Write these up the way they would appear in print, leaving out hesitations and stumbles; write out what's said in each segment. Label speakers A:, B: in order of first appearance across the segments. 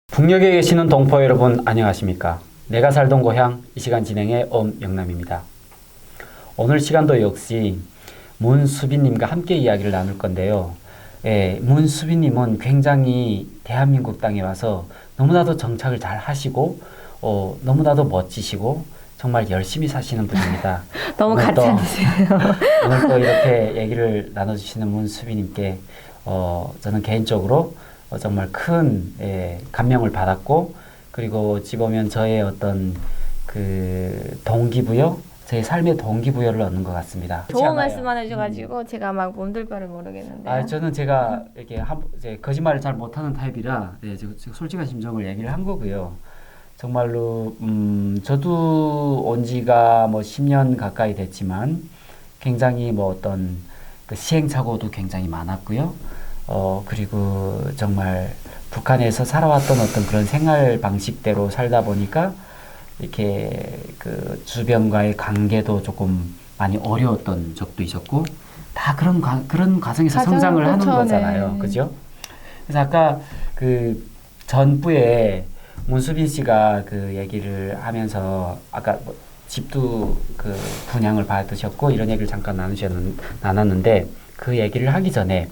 A: 북녘에 계시는 동포 여러분 안녕하십니까? 내가 살던 고향 이 시간 진행의 엄영남입니다. 오늘 시간도 역시 문수빈님과 함께 이야기를 나눌 건데요. 문수빈님은 굉장히 대한민국 땅에 와서 너무나도 정착을 잘 하시고 너무나도 멋지시고 정말 열심히 사시는 분입니다.
B: 너무
A: 오늘
B: 가짜이세요.
A: 오늘 또 이렇게 얘기를 나눠주시는 문수빈님께 저는 개인적으로 정말 큰 감명을 받았고, 그리고 어찌 보면 저의 어떤 그 동기부여, 제 삶의 동기부여를 얻는 것 같습니다.
B: 좋은 말씀만 해주셔가지고 제가 막 몸둘 바를 모르겠는데요.
A: 저는 제가 이렇게 이제 거짓말을 잘 못하는 타입이라 제가 솔직한 심정을 얘기를 한 거고요. 정말로 저도 온 지가 뭐 10년 가까이 됐지만 굉장히 뭐 어떤 그 시행착오도 굉장히 많았고요. 그리고 정말 북한에서 살아왔던 어떤 그런 생활 방식대로 살다 보니까 이렇게 그 주변과의 관계도 조금 많이 어려웠던 적도 있었고, 다 그런 과정에서 성장을 하는 거잖아요.
B: 네.
A: 그죠? 그래서 아까 그 전부에 문수빈 씨가 그 얘기를 하면서 아까 뭐 집도 그 분양을 받으셨고 이런 얘기를 잠깐 나눴는데, 그 얘기를 하기 전에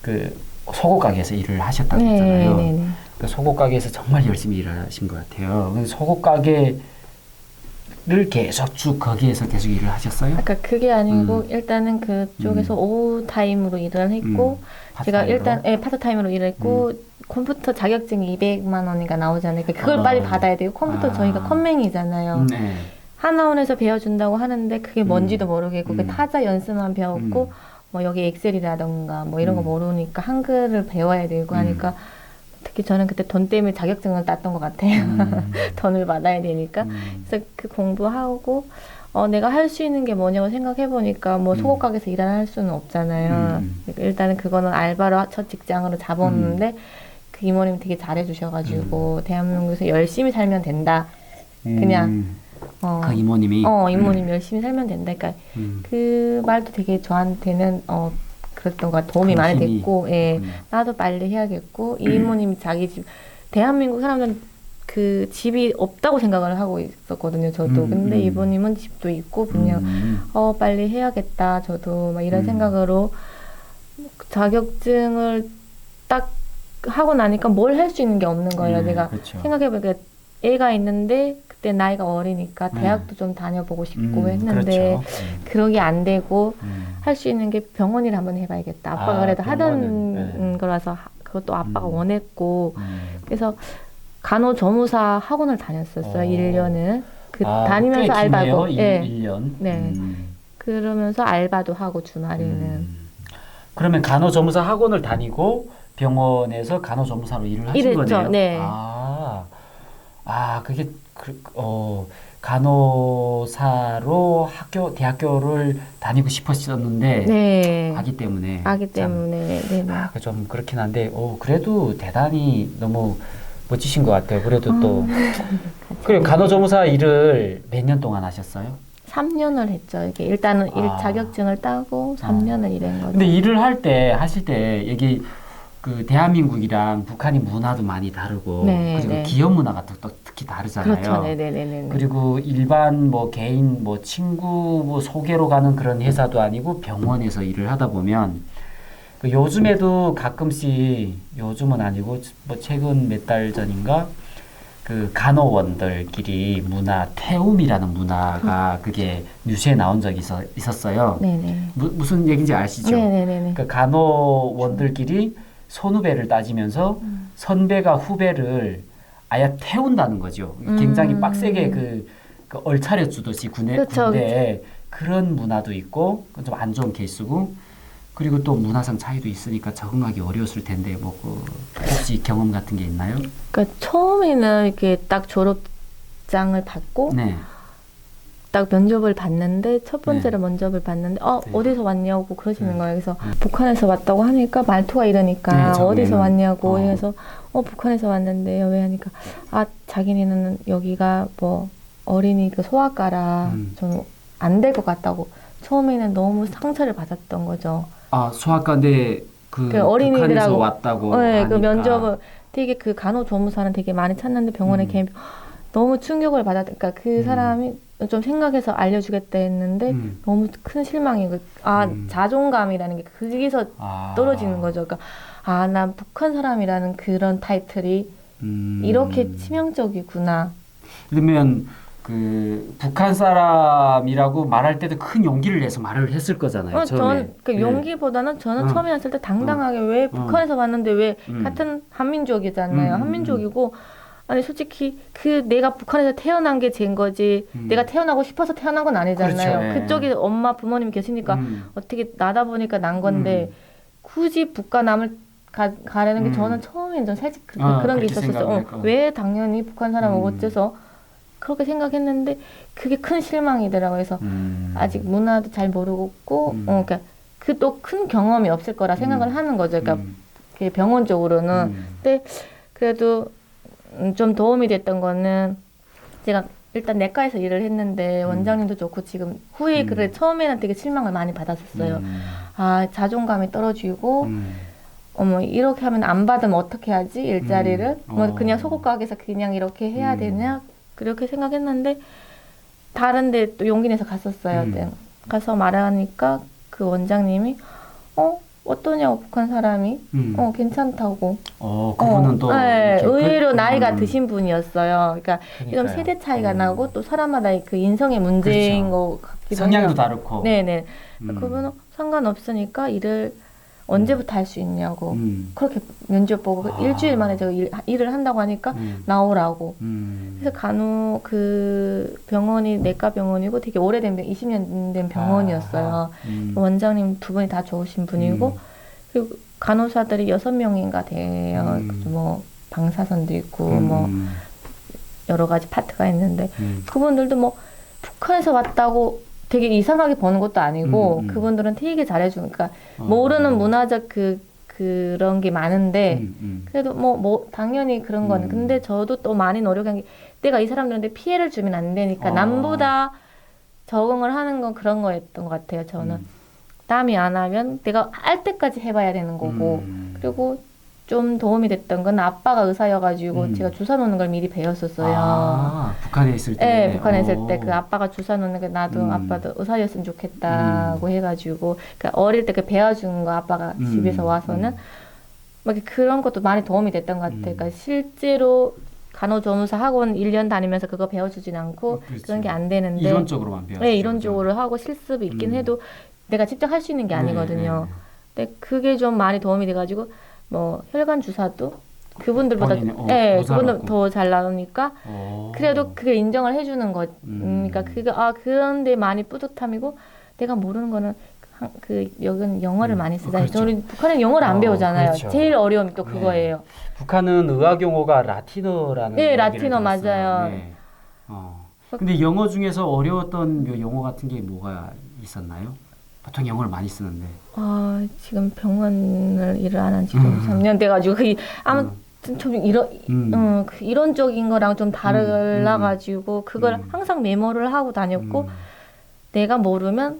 A: 그 속옷 가게에서 일을 하셨다고 했잖아요.
B: 네.
A: 그 속옷 가게에서 정말 열심히 일을 하신 것 같아요. 속옷 가게를 계속 쭉 거기에서 계속 일을 하셨어요?
B: 아까 그게 아니고 일단은 그쪽에서 오후 타임으로 일을 했고, 제가 일단 파트타임으로 일을 했고, 컴퓨터 자격증이 200만 원인가 나오잖아요. 그걸 빨리 받아야 돼요. 컴퓨터 저희가 컴맹이잖아요.
A: 네.
B: 하나원에서 배워준다고 하는데 그게 뭔지도 모르겠고, 그 타자 연습만 배웠고, 뭐 여기 엑셀이라던가 뭐 이런 거 모르니까 한글을 배워야 되고 하니까, 특히 저는 그때 돈 때문에 자격증을 땄던 것 같아요. 돈을 받아야 되니까. 그래서 그 공부하고 내가 할 수 있는 게 뭐냐고 생각해 보니까 뭐 속옷 가게에서 일을 할 수는 없잖아요. 그러니까 일단은 그거는 알바로 첫 직장으로 잡았는데 그 이모님이 되게 잘해 주셔가지고 대한민국에서 열심히 살면 된다. 그냥
A: 그 이모님이
B: 이모님 열심히 살면 된다. 그러니까 그 말도 되게 저한테는 그랬던 것 같아요. 도움이 많이 됐고, 나도 빨리 해야겠고, 이 이모님이 자기 집, 대한민국 사람들은 그 집이 없다고 생각을 하고 있었거든요, 저도. 근데 이모님은 집도 있고, 그냥, 빨리 해야겠다, 저도, 막 이런 생각으로 자격증을 딱 하고 나니까 뭘 할 수 있는 게 없는 거예요. 내가
A: 그렇죠.
B: 생각해보니까 애가 있는데, 그때 나이가 어리니까 대학도 좀 다녀보고 싶고 했는데,
A: 그렇죠.
B: 그러기 안 되고, 할 수 있는 게 병원일 한번 해봐야겠다. 아빠가 그래도 하던 거라서 그것도 아빠가 원했고, 그래서 간호조무사 학원을 다녔었어요. 1년은. 다니면서 알바고.
A: 1년.
B: 네. 그러면서 알바도 하고 주말에는.
A: 그러면 간호조무사 학원을 다니고 병원에서 간호조무사로 일을 하신 거네요.
B: 네.
A: 그게 간호사로 대학교를 다니고 싶으셨는데 아기 때문에.
B: 네.
A: 좀 그렇긴 한데 그래도 대단히 너무 멋지신 것 같아요. 그래도 또 그리고 간호조무사 일을 몇 년 동안 하셨어요?
B: 3년을 했죠. 이게 일단은 자격증을 따고 3년을 일한 거죠.
A: 근데 일을 하실 때 여기 그 대한민국이랑 북한이 문화도 많이 다르고, 그리고 기업 문화가 또 특히 다르잖아요.
B: 그렇죠. 네네네.
A: 그리고 일반 뭐 개인 뭐 친구 뭐 소개로 가는 그런 회사도 아니고 병원에서 일을 하다 보면 그 요즘에도 가끔씩, 요즘은 아니고 뭐 최근 몇 달 전인가 그 간호원들끼리 태움이라는 문화가 그게 뉴스에 나온 적이 있었어요.
B: 네네.
A: 무슨 얘기인지 아시죠?
B: 네네네.
A: 그 간호원들끼리 선후배를 따지면서 선배가 후배를 아예 태운다는 거죠. 굉장히 빡세게 그 얼차려 주듯이 군대에 그런 문화도 있고, 좀 안 좋은 케이스고, 그리고 또 문화상 차이도 있으니까 적응하기 어려웠을 텐데 혹시 경험 같은 게 있나요?
B: 그러니까 처음에는 이렇게 딱 졸업장을 받고 딱 면접을 봤는데 첫 번째로 면접을 봤는데 어디서 왔냐고 그러시는 거예요. 그래서 북한에서 왔다고 하니까 말투가 이러니까 어디서 왔냐고 해서 북한에서 왔는데요. 왜 하니까 자기네는 여기가 뭐 어린이 그 소아과라 좀 안 될 것 같다고 처음에는 너무 상처를 받았던 거죠.
A: 소아과인데 그
B: 그 어린이들하고
A: 북한에서 왔다고
B: 네, 그
A: 하니까.
B: 면접을 되게 그 간호조무사는 되게 많이 찾는데 병원에 걔 너무 충격을 받았으니까 그 사람이 좀 생각해서 알려주겠다 했는데 너무 큰 실망이고 자존감이라는 게 거기서 떨어지는 거죠. 그러니까 난 북한 사람이라는 그런 타이틀이 이렇게 치명적이구나.
A: 그러면 그 북한 사람이라고 말할 때도 큰 용기를 내서 말을 했을 거잖아요. 처음에.
B: 그
A: 네.
B: 용기보다는 저는 처음에 왔을 때 당당하게 왜 북한에서 왔는데 왜 같은 한민족이잖아요. 한민족이고 아니 솔직히 그 내가 북한에서 태어난 게 죄인 거지 내가 태어나고 싶어서 태어난 건 아니잖아요.
A: 그렇죠. 예.
B: 그쪽에 엄마 부모님 계시니까 어떻게 나다 보니까 난 건데 굳이 북한남을 가려는 게 저는 처음에 좀 살짝 그런 게
A: 그렇게
B: 있었어요.
A: 생각을
B: 왜 당연히 북한 사람은 어째서 그렇게 생각했는데 그게 큰 실망이더라고요. 그래서 아직 문화도 잘 모르고 있고 그러니까 그 또 큰 경험이 없을 거라 생각을 하는 거죠. 그러니까 그 병원 쪽으로는. 근데 그래도 좀 도움이 됐던 거는 제가 일단 내과에서 일을 했는데 원장님도 좋고 지금 후에 그래 처음에는 되게 실망을 많이 받았었어요. 자존감이 떨어지고 어머 이렇게 하면 안 받으면 어떻게 하지 일자리를 뭐 그냥 소고가게에서 그냥 이렇게 해야 되냐 그렇게 생각했는데 다른데 또 용기 내서 갔었어요. 네. 가서 말하니까 그 원장님이 어떠냐고 북한 사람이 괜찮다고.
A: 그분은 또
B: 네,
A: 이렇게
B: 의외로 나이가 드신 분이었어요. 그러니까 좀
A: 그러니까요.
B: 세대 차이가 나고 또 사람마다 그 인성의 문제인
A: 그렇죠.
B: 것 같기도
A: 성향도
B: 해요.
A: 다르고.
B: 네네. 그분은 상관없으니까 일을 언제부터 할 수 있냐고. 그렇게 면접 보고 일주일 만에 제가 일을 한다고 하니까 나오라고. 그래서 그 병원이 내과 병원이고 되게 오래된 20년 된 병원이었어요. 원장님 두 분이 다 좋으신 분이고 그리고 간호사들이 6명인가 돼요. 뭐 방사선도 있고 뭐 여러 가지 파트가 있는데 그분들도 뭐 북한에서 왔다고 되게 이상하게 버는 것도 아니고 그분들은 되게 잘해주니까 모르는 문화적 그런 게 많은데 그래도 뭐 당연히 그런 거는 근데 저도 또 많이 노력한 게 내가 이 사람들한테 피해를 주면 안 되니까 남보다 적응을 하는 건 그런 거였던 것 같아요. 저는 남이 안 하면 내가 할 때까지 해봐야 되는 거고 그리고 좀 도움이 됐던 건 아빠가 의사여가지고 제가 주사 놓는 걸 미리 배웠었어요.
A: 북한에 있을 때.
B: 네, 북한에 있을 때 그 아빠가 주사 놓는 게 나도 아빠도 의사였으면 좋겠다고 해가지고 그러니까 어릴 때 그 배워준 거 아빠가 집에서 와서는 막 그런 것도 많이 도움이 됐던 것 같아요. 그러니까 실제로 간호조무사 학원 1년 다니면서 그거 배워주진 않고
A: 그렇지.
B: 그런 게 안 되는데
A: 이론적으로만 배워요.
B: 네, 이론적으로 하고 실습이 있긴 해도 내가 직접 할 수 있는 게 아니거든요. 근데 그게 좀 많이 도움이 돼가지고 뭐 혈관 주사도 그분들보다 그분들 더 잘 나오니까 그래도 그게 인정을 해주는 거. 그러니까 그게 그런데 많이 뿌듯함이고 내가 모르는 거는 여기는 영어를 많이 쓰잖아요.
A: 그렇죠.
B: 저는 북한은 영어를 안 배우잖아요.
A: 그렇죠.
B: 제일 어려움이 또 그거예요.
A: 북한은 의학 용어가 라틴어라는
B: 네,
A: 얘기를
B: 라틴어
A: 들었어요.
B: 맞아요.
A: 네. 근데 영어 중에서 어려웠던 요 용어 같은 게 뭐가 있었나요? 보통 영어를 많이 쓰는데.
B: 지금 병원을 일을 안 한 지금 3년 돼가지고 아무튼 좀 이론적인 거랑 좀 달라가지고 그걸 항상 메모를 하고 다녔고 내가 모르면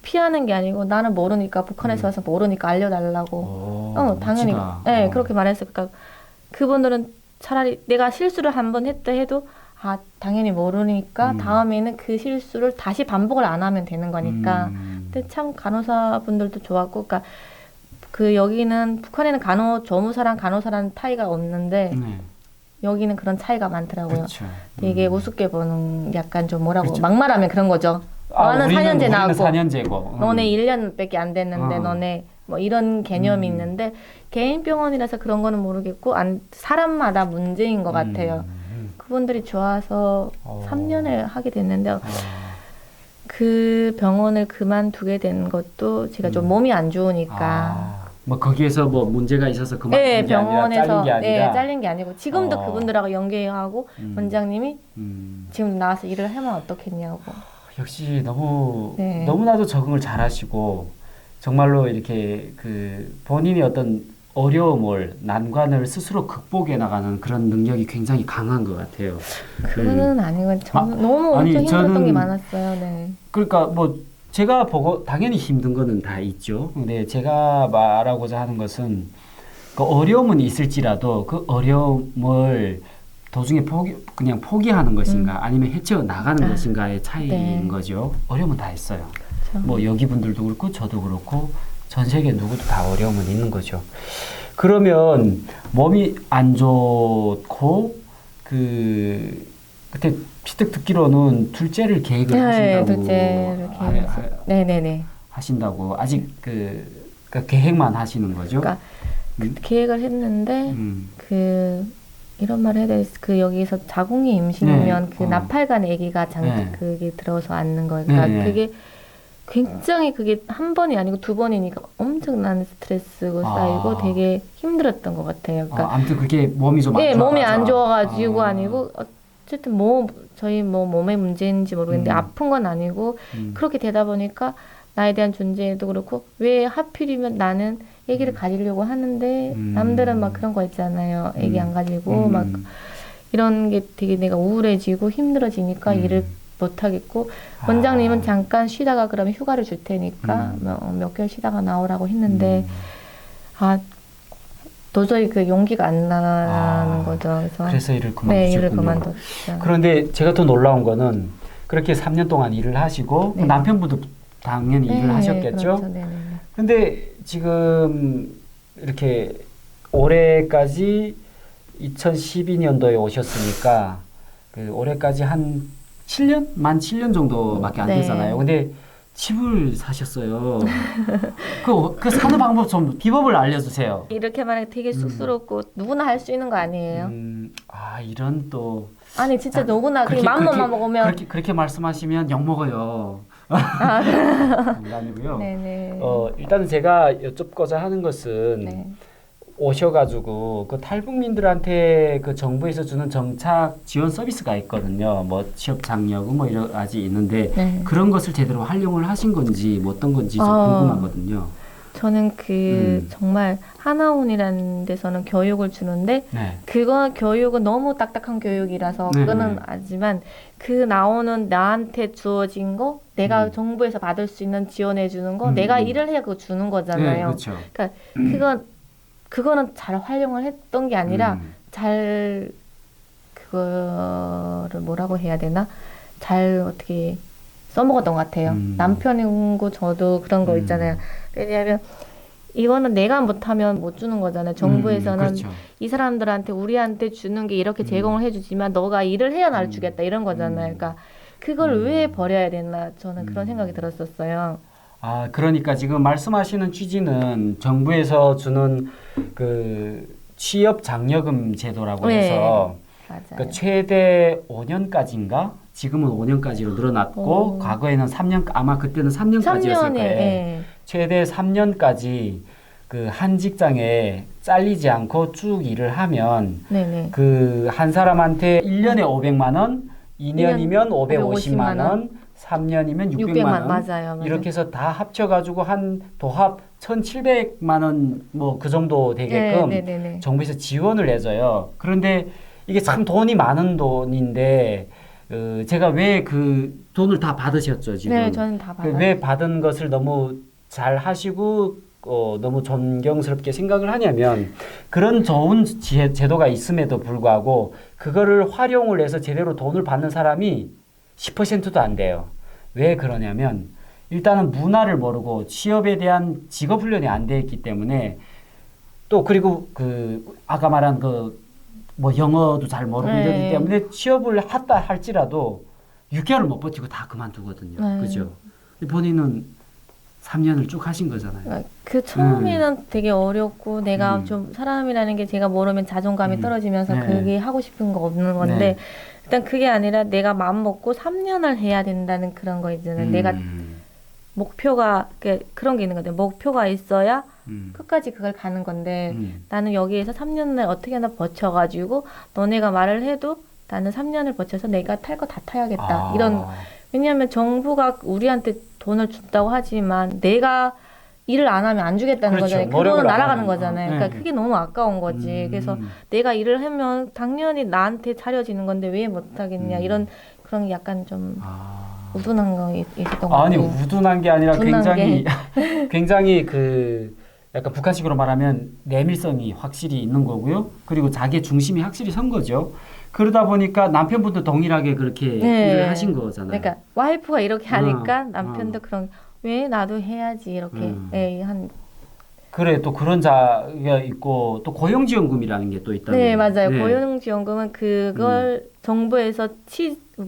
B: 피하는 게 아니고 나는 모르니까 북한에서 와서 모르니까 알려달라고. 당연히 그렇게 말했어요. 그러니까 그분들은 차라리 내가 실수를 한 번 했다 해도 당연히 모르니까 다음에는 그 실수를 다시 반복을 안 하면 되는 거니까. 근데 참 간호사분들도 좋았고, 그러니까 여기는 북한에는 조무사랑 간호사라는 차이가 없는데 여기는 그런 차이가 많더라고요.
A: 그렇죠.
B: 되게 우습게 보는 약간 좀 뭐라고 막말하면 그런 거죠. 너는
A: 우리는
B: 4년제 나왔고
A: 4년제고.
B: 너네 1년밖에 안 됐는데 너네 뭐 이런 개념이 있는데 개인 병원이라서 그런 거는 모르겠고 사람마다 문제인 것 같아요. 그분들이 좋아서 3년을 하게 됐는데 그 병원을 그만두게 된 것도 제가 좀 몸이 안 좋으니까
A: 뭐 거기에서 뭐 문제가 있어서 그만둔 게 아니라 잘린 게 아니라
B: 잘린 게 아니고 지금도 그분들하고 연계하고 원장님이 지금 나와서 일을 하면 어떻겠냐고.
A: 역시 너무나도 적응을 잘하시고 정말로 이렇게 본인이 어떤 어려움을 난관을 스스로 극복해 나가는 그런 능력이 굉장히 강한 것 같아요.
B: 그거는 아니고 저는 너무 엄청 힘들었던 게 많았어요. 네.
A: 그러니까 뭐 제가 보고 당연히 힘든 거는 다 있죠. 근데 제가 말하고자 하는 것은 그 어려움은 있을지라도 그 어려움을 도중에 그냥 포기하는 것인가 아니면 헤쳐 나가는 것인가의 차이인
B: 네.
A: 거죠. 어려움은 다 있어요.
B: 그렇죠.
A: 뭐 여기 분들도 그렇고 저도 그렇고 전 세계 누구도 다 어려움은 있는 거죠. 그러면 몸이 안 좋고 그때 피득 듣기로는 둘째를 계획을
B: 네,
A: 하신다고
B: 둘째를 네네네.
A: 하신다고 아직 그 계획만 하시는 거죠?
B: 그러니까 계획을 했는데 이런 말을 해야 돼. 여기서 자궁이 임신이면
A: 네.
B: 그 나팔관 아기가
A: 네.
B: 그게 들어서 앉는 거예요. 그러니까
A: 네, 네.
B: 그게 굉장히 그게 한 번이 아니고 두 번이니까 엄청난 스트레스가 쌓이고 되게 힘들었던 것 같아요. 그러니까
A: 아무튼 그게 몸이 좀 안
B: 네,
A: 좋아.
B: 몸이 안 좋아가지고 아니고 어쨌든 저희 몸의 문제인지 모르겠는데 아픈 건 아니고 그렇게 되다 보니까 나에 대한 존재도 그렇고 왜 하필이면 나는 아기를 가지려고 하는데 남들은 막 그런 거 있잖아요. 아기 안 가지고 막 이런 게 되게 내가 우울해지고 힘들어지니까 일을 못 하겠고 원장님은 잠깐 쉬다가 그러면 휴가를 줄 테니까 몇 개월 쉬다가 나오라고 했는데 도저히 그 용기가 안 나는 거죠.
A: 그래서 일을 그만두셨군요.
B: 네, 일을 그만뒀죠.
A: 그런데 제가 더 놀라운 거는 그렇게 3년 동안 일을 하시고
B: 네.
A: 남편분도 당연히 일을 하셨겠죠.
B: 그렇죠. 네.
A: 근데 지금 이렇게 올해까지 2012년도에 오셨으니까 올해까지 한 7년? 만 7년 정도밖에 안
B: 네.
A: 되잖아요. 근데 집을 사셨어요. 그 사는 방법 좀 비법을 알려주세요.
B: 이렇게 말하기 되게 쑥스럽고 누구나 할 수 있는 거 아니에요?
A: 이런 또
B: 아니 진짜 누구나 그게 마음만 먹으면
A: 그렇게 말씀하시면 욕 먹어요. 농담이고요.
B: 네네.
A: 일단은 제가 여쭙고자 하는 것은
B: 네.
A: 오셔가지고 그 탈북민들한테 그 정부에서 주는 정착 지원 서비스가 있거든요. 뭐 취업 장려금 뭐 여러 가지 있는데
B: 네.
A: 그런 것을 제대로 활용을 하신 건지 뭐 어떤 건지 좀 궁금하거든요.
B: 저는 정말 하나원이라는 데서는 교육을 주는데
A: 네.
B: 교육은 너무 딱딱한 교육이라서
A: 네,
B: 그거는
A: 네.
B: 알지만 그 나오는 나한테 주어진 거 내가 정부에서 받을 수 있는 지원해 주는 거 내가 일을 해야 그거 주는
A: 네,
B: 거잖아요.
A: 그렇죠.
B: 그러니까 그거는 잘 활용을 했던 게 아니라 잘 그거를 뭐라고 해야 되나? 잘 어떻게 써먹었던 것 같아요. 남편이고 저도 그런 거 있잖아요. 왜냐하면 이거는 내가 못하면 못 주는 거잖아요. 정부에서는
A: 그렇죠.
B: 이 사람들한테 우리한테 주는 게 이렇게 제공을 해주지만 너가 일을 해야 나를 주겠다 이런 거잖아요. 그러니까 그걸 왜 버려야 되나 저는 그런 생각이 들었었어요.
A: 그러니까 지금 말씀하시는 취지는 정부에서 주는 그 취업 장려금 제도라고
B: 네.
A: 해서
B: 맞아요.
A: 그 최대 5년까지인가? 지금은 5년까지로 늘어났고 과거에는 3년 아마 그때는 3년까지였을
B: 3년에,
A: 거예요.
B: 예.
A: 최대 3년까지 그 한 직장에 잘리지 않고 쭉 일을 하면
B: 네네.
A: 그 한 사람한테 1년에 500만 원, 2년이면 550만 원, 3년이면 600만 원.
B: 맞아요.
A: 이렇게 해서 다 합쳐가지고 한 도합 1,700만 원 뭐 그 정도 되게끔
B: 네네네.
A: 정부에서 지원을 해줘요. 그런데 이게 참 돈이 많은 돈인데 제가 왜 그 돈을 다 받으셨죠 지금?
B: 네, 저는 다 받았어요.
A: 왜 받은 것을 너무 잘 하시고 너무 존경스럽게 생각을 하냐면 그런 좋은 제도가 있음에도 불구하고 그거를 활용을 해서 제대로 돈을 받는 사람이 10%도 안 돼요. 왜 그러냐면 일단은 문화를 모르고 취업에 대한 직업 훈련이 안 돼 있기 때문에 또 그리고 아까 말한 뭐 영어도 잘 모르고
B: 네.
A: 이러기 때문에 취업을 했다 할지라도 6개월을 못 버티고 다 그만두거든요.
B: 네.
A: 그죠? 본인은 3년을 쭉 하신 거잖아요.
B: 처음에는 되게 어렵고 내가 좀 사람이라는 게 제가 모르면 자존감이 떨어지면서
A: 네.
B: 그게 하고 싶은 거 없는 건데
A: 네.
B: 일단 그게 아니라 내가 마음 먹고 3년을 해야 된다는 그런 거 있잖아요. 내가 목표가 그런 게 있는 거죠. 목표가 있어야 끝까지 그걸 가는 건데 나는 여기에서 3년을 어떻게나 버텨가지고 너네가 말을 해도 나는 3년을 버텨서 내가 탈 거 다 타야겠다. 이런 왜냐하면 정부가 우리한테 돈을 준다고 하지만 내가 일을 안 하면 안 주겠다는
A: 그렇죠.
B: 거잖아요.
A: 노력을
B: 그거는
A: 안
B: 날아가는
A: 하면.
B: 거잖아요. 그러니까
A: 네.
B: 그게 너무 아까운 거지. 그래서 내가 일을 하면 당연히 나한테 차려지는 건데 왜 못하겠냐. 이런 그런 게 약간 좀 우둔한 거 있었던 것
A: 아니
B: 같아요.
A: 우둔한 게 아니라
B: 둔한
A: 굉장히 굉장히 그 약간 북한식으로 말하면 내밀성이 확실히 있는 거고요. 그리고 자기의 중심이 확실히 선 거죠. 그러다 보니까 남편분도 동일하게 그렇게
B: 네.
A: 일을 하신 거잖아요.
B: 그러니까 와이프가 이렇게 하니까
A: 어,
B: 남편도 그런 왜 나도 해야지 이렇게 한
A: 그래 또 그런 자가 있고 또 고용지원금이라는 게 또 있다는
B: 네, 맞아요.
A: 네.
B: 고용지원금은 그걸 정부에서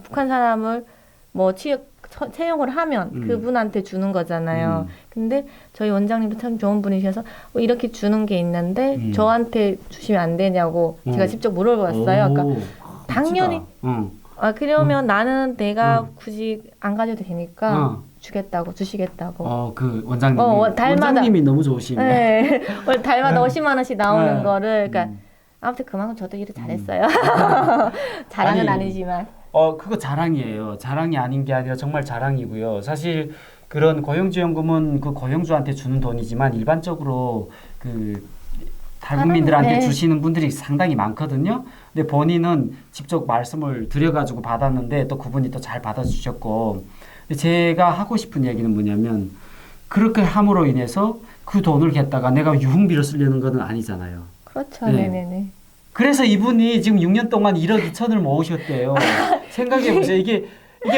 B: 북한 사람을 뭐 채용을 하면 그분한테 주는 거잖아요. 근데 저희 원장님도 참 좋은 분이셔서 이렇게 주는 게 있는데 저한테 주시면 안 되냐고 제가 직접 물어봤어요. 그러니까 당연히 그러면 나는 내가 굳이 안 가져도 되니까 주시겠다고.
A: 그 원장님이
B: 달마다
A: 원장님이 너무 좋으시네.
B: 네. 달마다 50만 원씩 나오는
A: 네.
B: 거를 그러니까 아무튼 그만큼 저도 일을 잘했어요. 자랑은
A: 아니,
B: 아니지만.
A: 그거 자랑이에요. 자랑이 아닌 게 아니라 정말 자랑이고요. 사실 그런 고용지원금은 그 고용주한테 주는 돈이지만 일반적으로 그 탈북민들한테
B: 네.
A: 주시는 분들이 상당히 많거든요. 근데 본인은 직접 말씀을 드려가지고 받았는데 또 그분이 또 잘 받아주셨고, 근데 제가 하고 싶은 얘기는 뭐냐면 그렇게 함으로 인해서 그 돈을 겠다가 내가 유흥비로 쓰려는 거는 아니잖아요.
B: 그렇죠.
A: 네.
B: 네네네.
A: 그래서 이분이 지금 6년 동안 1억 2천을 모으셨대요. 생각해보세요. 이게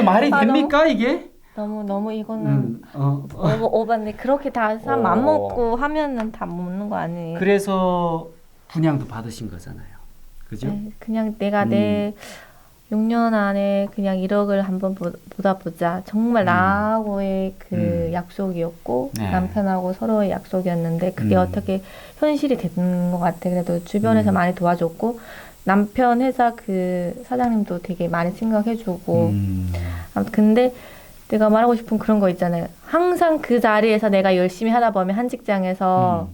A: 말이 됩니까, 이게?
B: 너무 이거는 오반데 그렇게 다 사람 맘 먹고 하면은 다 먹는 거 아니에요.
A: 그래서 분양도 받으신 거잖아요. 그죠?
B: 네, 그냥 내가 내 6년 안에 그냥 1억을 한번 보자. 정말 나하고의 그 약속이었고
A: 네.
B: 남편하고 서로의 약속이었는데 그게 어떻게 현실이 된 것 같아. 그래도 주변에서 많이 도와줬고 남편 회사 그 사장님도 되게 많이 생각해주고 아무튼 근데 내가 말하고 싶은 그런 거 있잖아요. 항상 그 자리에서 내가 열심히 하다 보면 한 직장에서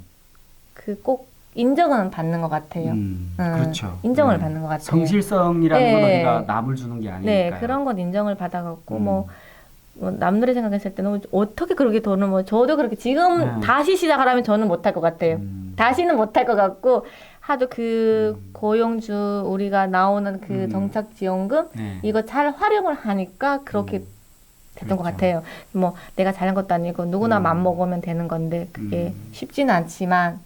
B: 그 꼭 인정은 받는 것 같아요.
A: 그렇죠.
B: 인정을 받는 것 같아요.
A: 성실성이라는 건 우리가 남을 주는 게 아니니까요.
B: 네, 그런 건 인정을 받아갖고 뭐 남들이 생각했을 때는 어떻게 그렇게 돈을 뭐 저도 그렇게 지금 다시 시작을 하면 저는 못할 것 같아요. 다시는 못할 것 같고 하도 그 고용주 우리가 나오는 그 정착지원금 이거 잘 활용을 하니까 그렇게 됐던 것 같아요. 뭐 내가 잘한 것도 아니고 누구나 맘 먹으면 되는 건데 그게 쉽지는 않지만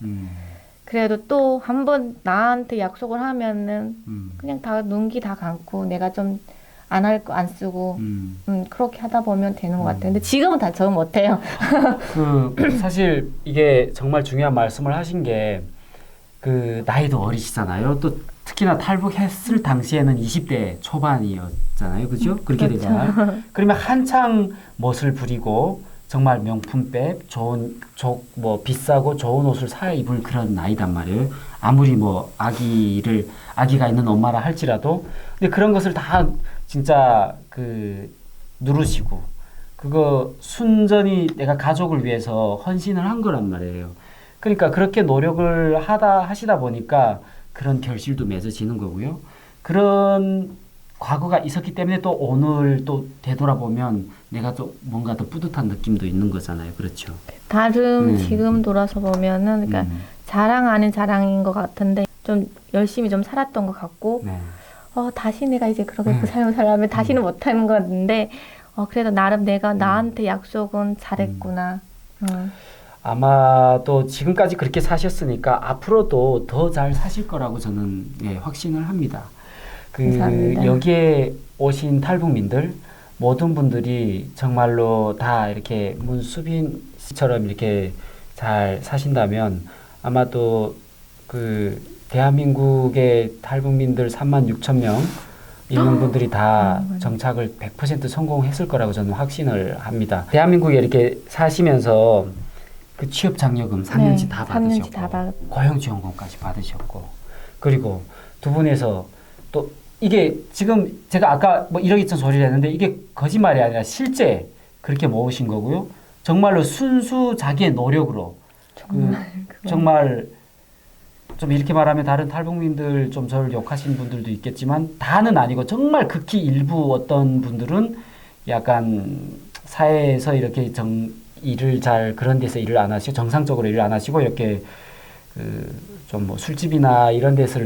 B: 그래도 또 한 번 나한테 약속을 하면은 그냥 다 눈기 다 감고 내가 좀 안 할 거 안 쓰고 그렇게 하다 보면 되는 것 같아요. 근데 지금은 다 저 못해요.
A: 사실 이게 정말 중요한 말씀을 하신 게 그 나이도 어리시잖아요. 또 특히나 탈북했을 당시에는 20대 초반이었잖아요. 그죠? 그렇게
B: 그렇죠.
A: 되잖아요. 그러면 한창 멋을 부리고 정말 명품백, 뭐 비싸고 좋은 옷을 사 입을 그런 나이단 말이에요. 아무리 뭐 아기가 있는 엄마라 할지라도. 근데 그런 것을 다 진짜 누르시고 그거 순전히 내가 가족을 위해서 헌신을 한 거란 말이에요. 그러니까 그렇게 노력을 하시다 보니까 그런 결실도 맺어지는 거고요. 그런 과거가 있었기 때문에 또 오늘 또 되돌아보면 내가 또 뭔가 더 뿌듯한 느낌도 있는 거잖아요. 그렇죠.
B: 지금 돌아서 보면은 그러니까 자랑 아닌 자랑인 것 같은데 좀 열심히 좀 살았던 것 같고 다시 내가 이제 그렇게 그 삶을 살려면 다시는 못하는 건데 그래도 나름 내가 나한테 약속은 잘했구나.
A: 아마 또 지금까지 그렇게 사셨으니까 앞으로도 더 잘 사실 거라고 저는 확신을 합니다.
B: 감사합니다.
A: 여기에 오신 탈북민들 모든 분들이 정말로 다 이렇게 문수빈 씨처럼 이렇게 잘 사신다면 아마도 대한민국의 탈북민들 36,000명 있는 분들이 다 정착을 100% 성공했을 거라고 저는 확신을 합니다. 대한민국에 이렇게 사시면서 그 취업 장려금 3년치 다 받으셨고 고용지원금까지 받으셨고 그리고 두 분에서 또 이게 지금 제가 아까 뭐 1억 2천 소리를 했는데 이게 거짓말이 아니라 실제 그렇게 모으신 거고요. 정말로 순수 자기의 노력으로 정말 좀 이렇게 말하면 다른 탈북민들 좀 저를 욕하시는 분들도 있겠지만 다는 아니고 정말 극히 일부 어떤 분들은 약간 사회에서 이렇게 일을 그런 데서 일을 안 하시고 정상적으로 일을 안 하시고 이렇게 좀 뭐 술집이나 이런 데서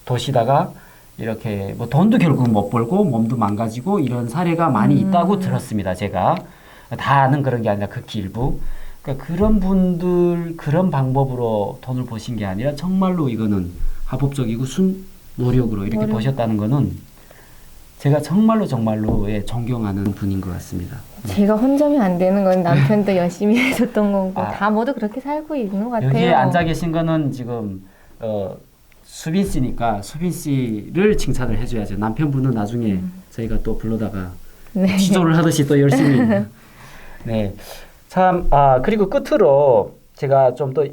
A: 도시다가 이렇게 뭐 돈도 결국 못 벌고 몸도 망가지고 이런 사례가 많이 있다고 들었습니다. 제가 다 아는 그런 게 아니라 극히 일부. 그러니까 그런 분들 그런 방법으로 돈을 버신 게 아니라 정말로 이거는 합법적이고 순 노력으로 이렇게 버셨다는 거는 제가 정말로 예, 존경하는 분인 것 같습니다.
B: 제가 혼자면 안 되는 건 남편도 열심히 해줬던 거고 다 모두 그렇게 살고 있는 것 같아요.
A: 여기에 앉아 계신 거는 지금 수빈 씨니까 수빈 씨를 칭찬을 해줘야죠. 남편분은 나중에 저희가 또 불러다가
B: 네.
A: 지조를 하듯이 또 열심히. 네. 참, 그리고 끝으로 제가 좀 더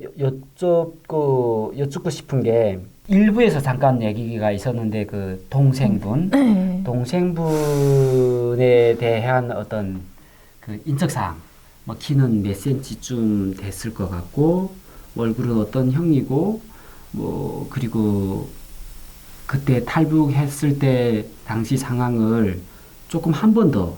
A: 여쭙고 싶은 게 일부에서 잠깐 얘기가 있었는데 그 동생분에 대한 어떤 그 인적사항, 뭐 키는 몇 센치쯤 됐을 것 같고 얼굴은 어떤 형이고 뭐 그리고 그때 탈북했을 때 당시 상황을 조금 한 번 더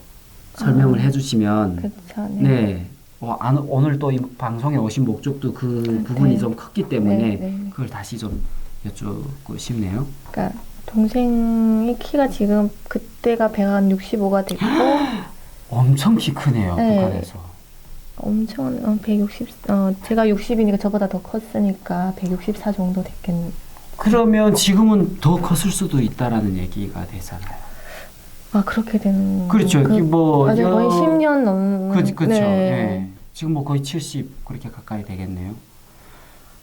A: 설명을 해주시면
B: 그쵸,
A: 네. 오늘 또 이 방송에 오신 목적도 그 부분이
B: 네.
A: 좀 컸기 때문에
B: 네.
A: 그걸 다시 좀 여쭙고 싶네요.
B: 그러니까 동생이 키가 지금 그때가 165가 됐고
A: 엄청 키 크네요.
B: 네.
A: 북한에서.
B: 엄청 160 제가 60이니까 저보다 더 컸으니까 164 정도 됐겠네.
A: 그러면 지금은 더 컸을 수도 있다라는 얘기가 되잖아요.
B: 그렇게 되는
A: 그렇죠. 뭐
B: 맞아요. 거의 10년
A: 그렇죠.
B: 네.
A: 네. 지금 뭐 거의 70 그렇게 가까이 되겠네요.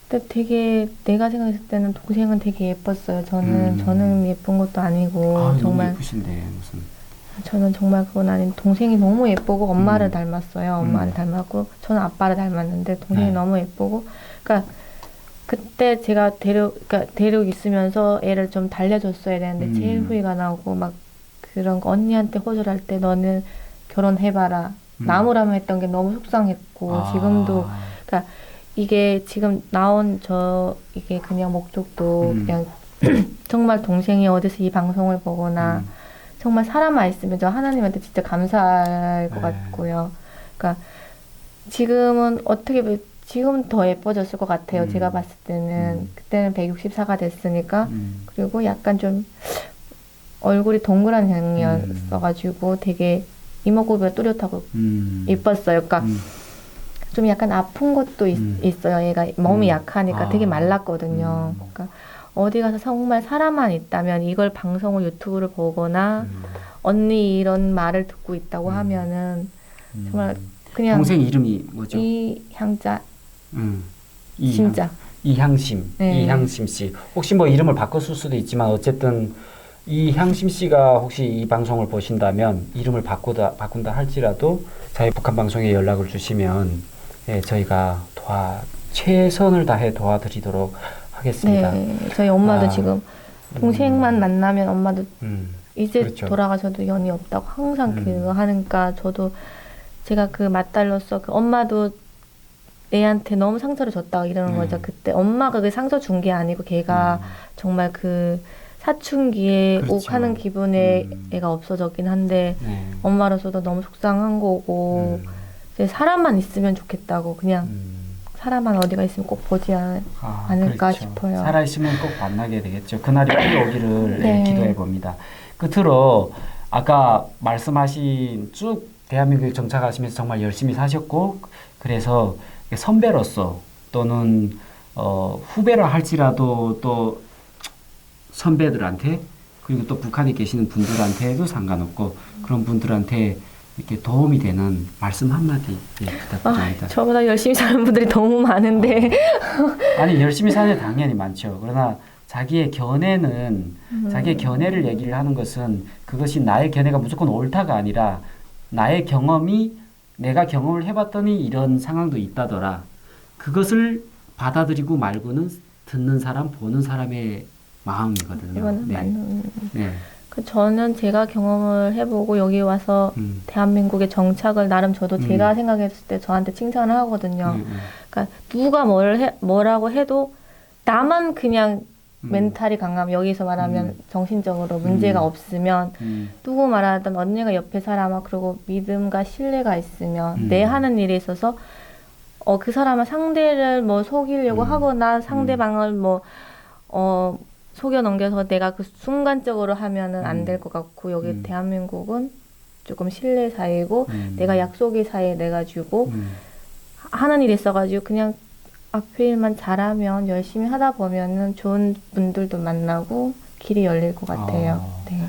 B: 근데 되게 내가 생각했을 때는 동생은 되게 예뻤어요. 저는 예쁜 것도 아니고 정말
A: 너무 예쁘신데 무슨.
B: 저는 정말 그건 아닌 동생이 너무 예쁘고 엄마를 닮았어요. 엄마를 닮았고 저는 아빠를 닮았는데 동생이 너무 예쁘고 그러니까 그때 제가 데리고 있으면서 애를 좀 달래줬어야 되는데 제일 후회가 나고 막 그런 거 언니한테 호소할 때 너는 결혼해봐라. 나무라면 했던 게 너무 속상했고 지금도 그러니까 이게 지금 나온 이게 그냥 목적도 그냥 정말 동생이 어디서 이 방송을 보거나 정말 살아만 있으면 저 하나님한테 진짜 감사할 것 같고요. 그러니까 지금은 지금 더 예뻐졌을 것 같아요. 제가 봤을 때는 그때는 164가 됐으니까 그리고 약간 좀 얼굴이 동그란 형이었어가지고 되게 이목구비가 뚜렷하고 예뻤어요. 그러니까 좀 약간 아픈 것도 있어요. 얘가 몸이 약하니까 되게 말랐거든요. 그러니까 어디 가서 정말 사람만 있다면 이걸 방송을 유튜브를 보거나 언니 이런 말을 듣고 있다고 하면은 정말 그냥
A: 동생 이름이 뭐죠?
B: 이향자
A: 진짜 이향심
B: 네.
A: 이향심 씨 혹시 뭐 이름을 바꿨을 수도 있지만 어쨌든 이향심 씨가 혹시 이 방송을 보신다면 이름을 바꾼다 할지라도 저희 북한 방송에 연락을 주시면 예, 저희가 최선을 다해 도와드리도록 하겠습니다.
B: 네, 저희 엄마도 지금 동생만 만나면 엄마도 이제
A: 그렇죠.
B: 돌아가셔도 연이 없다고 항상 그거 하니까 저도 제가 그 맏딸로서 그 엄마도 애한테 너무 상처를 줬다고 이러는 거죠. 그때 엄마가 그 상처 준 게 아니고 걔가 정말 그 사춘기에
A: 그렇죠.
B: 욱하는 기분에 애가 없어졌긴 한데 엄마로서도 너무 속상한 거고 이제 사람만 있으면 좋겠다고 그냥 사람만 어디가 있으면 꼭 보지 않을까
A: 그렇죠.
B: 싶어요.
A: 살아있으면 꼭 만나게 되겠죠. 그날이 빨리 오기를
B: 네.
A: 기도해 봅니다. 끝으로 아까 말씀하신 쭉 대한민국에 정착하시면서 정말 열심히 사셨고 그래서 선배로서 또는 후배라 할지라도 또 선배들한테 그리고 또 북한에 계시는 분들한테도 상관없고 그런 분들한테 이렇게 도움이 되는 말씀 한마디 부탁드립니다.
B: 저보다 열심히 사는 분들이 너무 많은데
A: 아니 열심히 사는 게 당연히 많죠. 그러나 자기의 견해를 얘기를 하는 것은 그것이 나의 견해가 무조건 옳다가 아니라 나의 경험이 내가 경험을 해봤더니 이런 상황도 있다더라. 그것을 받아들이고 말고는 듣는 사람, 보는 사람의 마음이거든요.
B: 이거는 맞는.
A: 네.
B: 저는 제가 경험을 해보고 여기 와서 대한민국에 정착을 나름 저도 제가 생각했을 때 저한테 칭찬을 하거든요. 그러니까 누가 뭐라고 해도 나만 그냥 멘탈이 강하면 여기서 말하면 정신적으로 문제가 없으면 누구 말하든 언니가 옆에 사람아 그리고 믿음과 신뢰가 있으면 내 하는 일에 있어서 그 사람은 상대를 뭐 속이려고 하거나 상대방을 뭐 속여 넘겨서 내가 그 순간적으로 하면은 안 될 것 같고 여기
A: 음.
B: 대한민국은 조금 신뢰 사회고
A: 음.
B: 내가 약속이 사회에 내가 주고
A: 음.
B: 하는 일이 있어가지고 그냥 앞에 일만 잘하면 열심히 하다 보면은 좋은 분들도 만나고 길이 열릴 것 같아요. 네.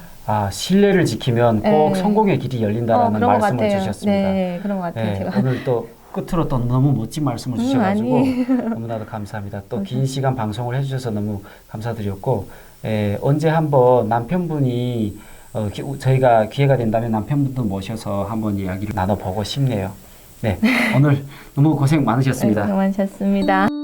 A: 신뢰를 지키면 꼭
B: 네.
A: 성공의 길이 열린다라는
B: 그런 것
A: 말씀을
B: 같아요.
A: 주셨습니다.
B: 네, 그런 것 같아요.
A: 네,
B: 제가.
A: 오늘 또 끝으로 또 너무 멋진 말씀을 주셔가지고
B: 아니.
A: 너무나도 감사합니다. 또 긴 시간 방송을 해주셔서 너무 감사드렸고, 언제 한번 남편분이 저희가 기회가 된다면 남편분도 모셔서 한번 이야기를 나눠보고 싶네요. 네, 오늘 너무 고생 많으셨습니다.
B: 네, 고생 많으셨습니다.